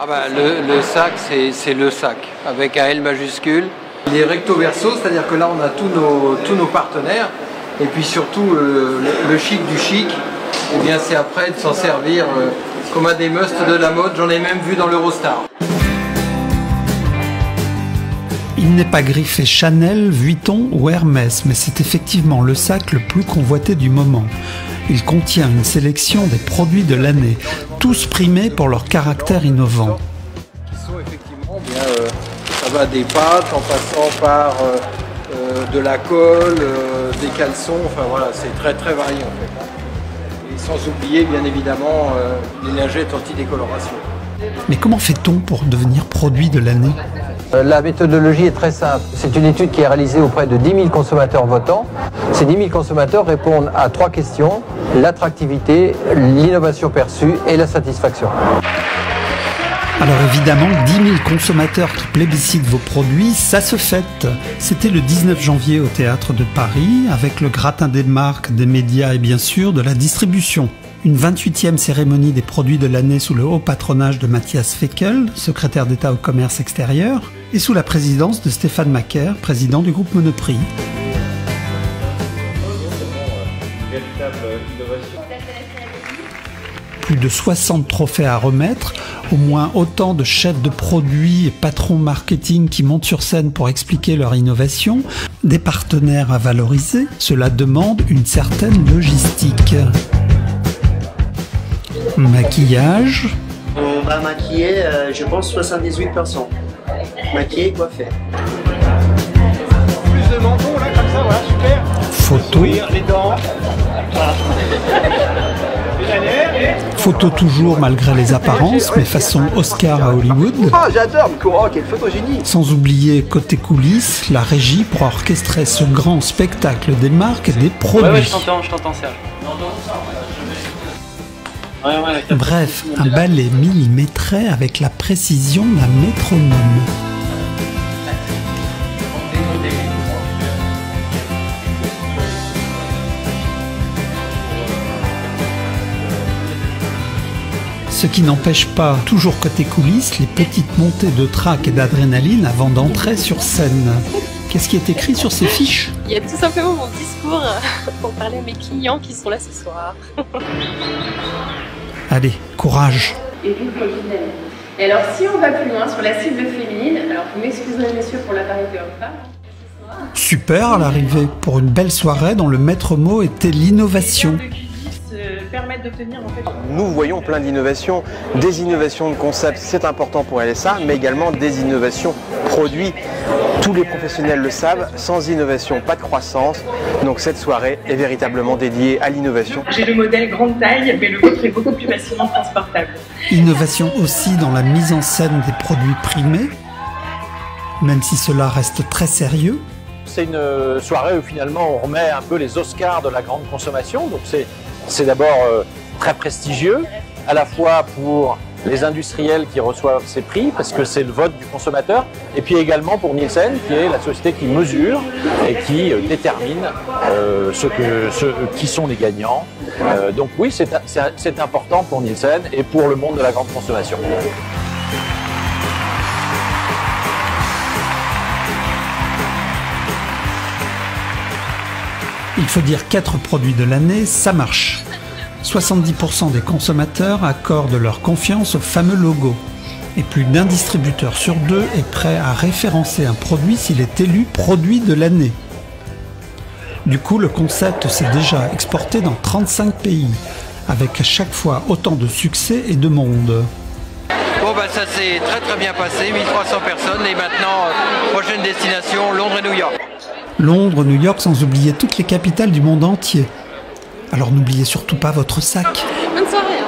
Ah bah, le sac, c'est le sac, avec un L majuscule. Il est recto verso, c'est-à-dire que là on a tous nos partenaires. Et puis surtout le chic du chic, eh bien c'est après de s'en servir comme un des musts de la mode. J'en ai même vu dans l'Eurostar. Il n'est pas griffé Chanel, Vuitton ou Hermès, mais c'est effectivement le sac le plus convoité du moment. Il contient une sélection des produits de l'année, tous primés pour leur caractère innovant. Qui sont effectivement, ça va des pâtes en passant par de la colle, des caleçons, enfin voilà, c'est très très varié en fait. Et sans oublier bien évidemment les lingettes anti-décoloration. Mais comment fait-on pour devenir produit de l'année ? La méthodologie est très simple. C'est une étude qui est réalisée auprès de 10 000 consommateurs votants. Ces 10 000 consommateurs répondent à 3 questions: l'attractivité, l'innovation perçue et la satisfaction. Alors évidemment, 10 000 consommateurs qui plébiscitent vos produits, ça se fête. C'était le 19 janvier au Théâtre de Paris, avec le gratin des marques, des médias et bien sûr de la distribution. Une 28e cérémonie des produits de l'année sous le haut patronage de Matthias Fekl, secrétaire d'État au commerce extérieur, et sous la présidence de Stéphane Macaire, président du groupe Monoprix. Plus de 60 trophées à remettre, au moins autant de chefs de produits et patrons marketing qui montent sur scène pour expliquer leur innovation, des partenaires à valoriser, cela demande une certaine logistique. Maquillage. On va maquiller, je pense, 78 personnes. Maquiller et coiffer. Plus de menton là, comme ça, voilà, super. Photo. Les dents. Voilà. Photo toujours malgré les apparences, mais façon Oscar à Hollywood. Oh, j'adore, oh, quel photogénie. Sans oublier côté coulisses, la régie pour orchestrer ce grand spectacle des marques et des produits. Ouais, je t'entends Serge. Bref, un ballet millimétré avec la précision d'un métronome. Ce qui n'empêche pas, toujours côté coulisses, les petites montées de trac et d'adrénaline avant d'entrer sur scène. Qu'est-ce qui est écrit sur ces fiches ? Il y a tout simplement mon discours pour parler à mes clients qui sont là ce soir. Allez, courage. Et alors, si on va plus loin sur la cible féminine, alors vous m'excuserez messieurs pour la parité homme-femme. Super à l'arrivée, pour une belle soirée dont le maître mot était l'innovation. Nous voyons plein d'innovations, des innovations de concept, c'est important pour LSA, mais également des innovations produits. Tous les professionnels le savent, sans innovation, pas de croissance. Donc cette soirée est véritablement dédiée à l'innovation. J'ai le modèle grande taille, mais le vôtre est beaucoup plus facilement transportable. Innovation aussi dans la mise en scène des produits primés, même si cela reste très sérieux. C'est une soirée où finalement on remet un peu les Oscars de la grande consommation. Donc c'est d'abord très prestigieux, à la fois pour les industriels qui reçoivent ces prix, parce que c'est le vote du consommateur, et puis également pour Nielsen, qui est la société qui mesure et qui détermine qui sont les gagnants. Donc oui, c'est important pour Nielsen et pour le monde de la grande consommation. Il faut dire qu'être produit de l'année, ça marche. 70% des consommateurs accordent leur confiance au fameux logo. Et plus d'un distributeur sur deux est prêt à référencer un produit s'il est élu produit de l'année. Du coup, le concept s'est déjà exporté dans 35 pays, avec à chaque fois autant de succès et de monde. Bon bah ça s'est très très bien passé, 1300 personnes et maintenant, prochaine destination, Londres et New York. Londres, New York, sans oublier toutes les capitales du monde entier. Alors n'oubliez surtout pas votre sac. Bonne soirée, hein.